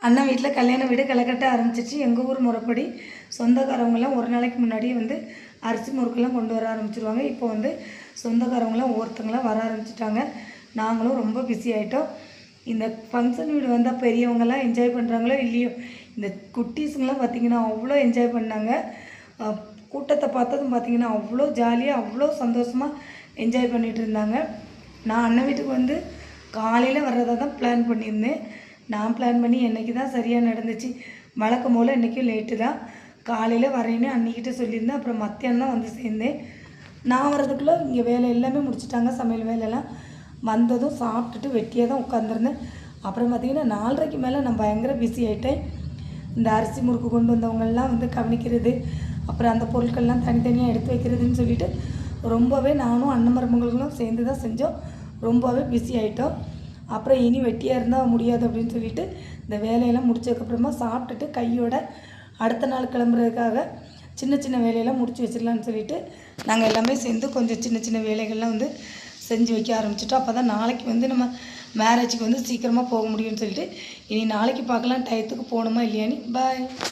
அண்ணன் வீட்டில் கல்யாண வீடு களை கட்ட ஆரம்பிச்சிச்சு. எங்கள் ஊர் முறைப்படி சொந்தக்காரவங்களாம் ஒரு நாளைக்கு முன்னாடியே வந்து அரிசி முறுக்கெல்லாம் கொண்டு வர ஆரம்பிச்சிருவாங்க. இப்போ வந்து சொந்தக்காரவங்களாம் ஒவ்வொருத்தங்களாம் வர ஆரம்பிச்சிட்டாங்க. நாங்களும் ரொம்ப பிஸி ஆகிட்டோம். இந்த ஃபங்க்ஷன் வீடு வந்தால் பெரியவங்களாம் என்ஜாய் பண்ணுறாங்களோ இல்லையோ, இந்த குட்டீஸுங்களாம் பார்த்திங்கன்னா அவ்வளோ என்ஜாய் பண்ணாங்க. கூட்டத்தை பார்த்ததும் பார்த்திங்கன்னா அவ்வளோ ஜாலியாக அவ்வளோ சந்தோஷமாக என்ஜாய் பண்ணிகிட்டு இருந்தாங்க. நான் அண்ணன் வீட்டுக்கு வந்து காலையில் வர்றதா தான் பிளான் பண்ணியிருந்தேன். நான் பிளான் பண்ணி என்றைக்கு தான் சரியாக நடந்துச்சு. வழக்கம் போல் இன்றைக்கும் லேட்டு தான். காலையில் வரேன்னு அன்னிக்கிட்ட சொல்லியிருந்தேன். அப்புறம் மத்தியானம் தான் வந்து சேர்ந்தேன். நான் வர்றதுக்குள்ளே இங்கே வேலை எல்லாமே முடிச்சுட்டாங்க. சமையல் வேலையெல்லாம் வந்ததும் சாப்பிட்டுட்டு வெட்டியாக தான் உட்காந்துருந்தேன். அப்புறம் பார்த்திங்கன்னா 4:30க்கு மேலே நான் பயங்கர பிஸி ஆகிட்டேன். இந்த அரிசி முறுக்கு கொண்டு வந்தவங்கள்லாம் வந்து கவனிக்கிறது, அப்புறம் அந்த பொருட்கள்லாம் தனித்தனியாக எடுத்து வைக்கிறதுன்னு சொல்லிட்டு ரொம்பவே நானும் அண்ணன் மருமகளும் சேர்ந்து தான் செஞ்சோம். ரொம்பவே பிஸி ஆகிட்டோம். அப்புறம் இனி வெட்டியாக இருந்தால் முடியாது அப்படின்னு சொல்லிட்டு இந்த வேலையெல்லாம் முடிச்சதுக்கப்புறமா சாப்பிட்டுட்டு கையோட அடுத்த நாள் கிளம்புறதுக்காக சின்ன சின்ன வேலையெல்லாம் முடிச்சு வச்சிடலான்னு சொல்லிட்டு நாங்கள் எல்லாமே சேர்ந்து கொஞ்சம் சின்ன சின்ன வேலைகள்லாம் வந்து செஞ்சு வைக்க ஆரம்பிச்சிட்டோம். அப்போ தான் நாளைக்கு வந்து நம்ம மேரேஜுக்கு வந்து சீக்கிரமாக போக முடியும்னு சொல்லிட்டு இனி நாளைக்கு பார்க்கலாம் டயத்துக்கு போகணுமா இல்லையான்னு. பாய்.